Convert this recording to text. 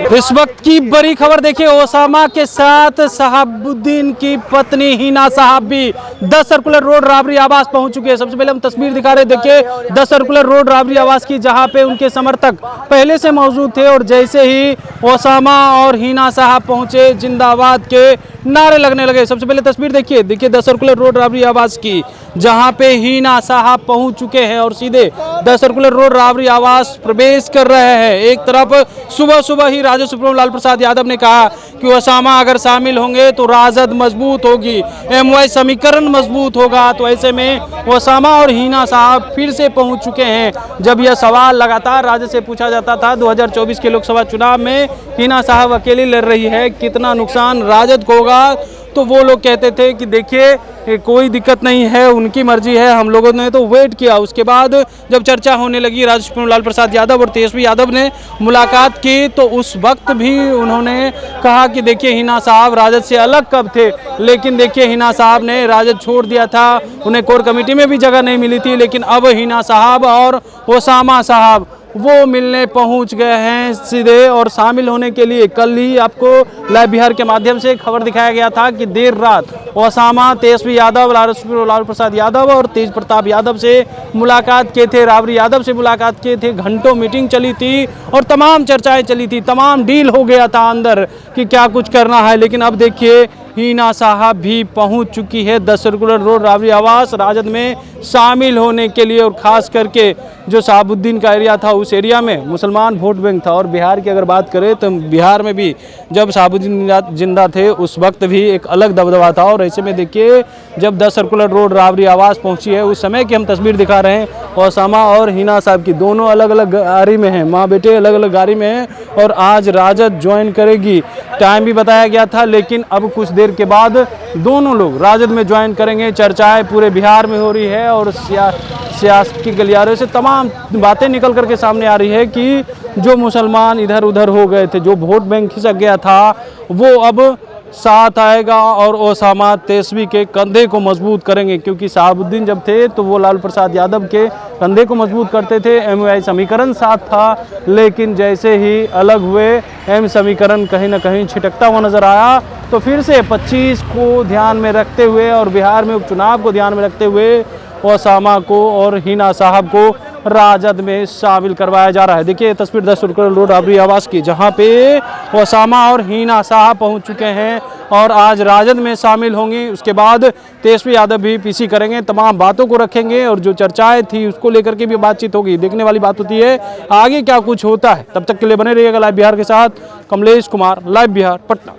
इस वक्त की बड़ी खबर देखिए, ओसामा के साथ शहाबुद्दीन की पत्नी हिना साहब भी 10 सर्कुलर रोड राबरी आवास पहुंच चुके हैं। सबसे पहले हम तस्वीर दिखा रहे हैं, देखिए 10 सर्कुलर रोड राबरी आवास की, जहां पे उनके समर्थक पहले से मौजूद थे और जैसे ही ओसामा और हिना साहब पहुंचे जिंदाबाद के नारे लगने लगे। सबसे पहले तस्वीर देखिए 10 सर्कुलर रोड राबरी आवास की, जहां पे हिना साहब पहुंच चुके हैं और सीधे 10 सर्कुलर रोड राबरी आवास प्रवेश कर रहे हैं। एक तरफ सुबह सुबह ही राजद सुप्रीमो लालू प्रसाद यादव ने कहा कि ओसामा अगर शामिल होंगे तो राजद मजबूत होगी, एमवाई समीकरण मजबूत होगा। तो ऐसे में ओसामा और हिना साहब फिर से पहुंच चुके हैं। जब यह सवाल लगातार राजद से पूछा जाता था 2024 के लोकसभा चुनाव में हिना साहब अकेली लड़ रही है, कितना नुकसान राजद को होगा, तो वो लोग कहते थे कि देखिए कोई दिक्कत नहीं है, उनकी मर्जी है, हम लोगों ने तो वेट किया। उसके बाद जब चर्चा होने लगी, राजद सुप्रीमो लालू प्रसाद यादव और तेजस्वी यादव ने मुलाकात की, तो उस वक्त भी उन्होंने कहा कि देखिए हिना साहब राजद से अलग कब थे, लेकिन देखिए हिना साहब ने राजद छोड़ दिया था, उन्हें कोर कमेटी में भी जगह नहीं मिली थी, लेकिन अब हिना साहब और ओसामा साहब वो मिलने पहुंच गए हैं सीधे और शामिल होने के लिए। कल ही आपको लाइव बिहार के माध्यम से खबर दिखाया गया था कि देर रात ओसामा, तेजस्वी यादव, लालू प्रसाद यादव और तेज प्रताप यादव से मुलाकात किए थे, राबड़ी यादव से मुलाकात किए थे, घंटों मीटिंग चली थी और तमाम चर्चाएं चली थी, तमाम डील हो गया था अंदर कि क्या कुछ करना है। लेकिन अब देखिए हिना साहब भी पहुंच चुकी है 10 सर्कुलर रोड राबड़ी आवास राजद में शामिल होने के लिए। और ख़ास करके जो शहाबुद्दीन का एरिया था, उस एरिया में मुसलमान वोट बैंक था। और बिहार की अगर बात करें तो बिहार में भी जब शहाबुद्दीन जिंदा थे उस वक्त भी एक अलग दबदबा था। और ऐसे में देखिए जब 10 सर्कुलर रोड राबड़ी आवास पहुंची है, उस समय की हम तस्वीर दिखा रहे हैं। ओसामा और हिना साहब की दोनों अलग अलग गाड़ी में हैं, माँ बेटे अलग अलग गाड़ी में हैं और आज राजद ज्वाइन करेगी। टाइम भी बताया गया था, लेकिन अब कुछ देर के बाद दोनों लोग राजद में ज्वाइन करेंगे। चर्चाएं पूरे बिहार में हो रही है और सियासत गलियारे से तमाम बातें निकल करके सामने आ रही है कि जो मुसलमान इधर उधर हो गए थे, जो वोट बैंक खिसक गया था, वो अब साथ आएगा और ओसामा तेजस्वी के कंधे को मजबूत करेंगे। क्योंकि शहाबुद्दीन जब थे तो वो लालू प्रसाद यादव के कंधे को मजबूत करते थे, एमवाई समीकरण साथ था, लेकिन जैसे ही अलग हुए एम समीकरण कहीं ना कहीं छिटकता हुआ नजर आया। तो फिर से 25 को ध्यान में रखते हुए और बिहार में उपचुनाव को ध्यान में रखते हुए ओसामा को और हिना साहब को राजद में शामिल करवाया जा रहा है। देखिए तस्वीर 10 सर्कुलर रोड राबड़ी आवास की, जहां पे ओसामा और हिना साहब पहुंच चुके हैं और आज राजद में शामिल होंगे। उसके बाद तेजस्वी यादव भी पीसी करेंगे, तमाम बातों को रखेंगे और जो चर्चाएं थी उसको लेकर के भी बातचीत होगी। देखने वाली बात होती है आगे क्या कुछ होता है। तब तक के लिए बने रहिएगा लाइव बिहार के साथ। कमलेश कुमार, लाइव बिहार, पटना।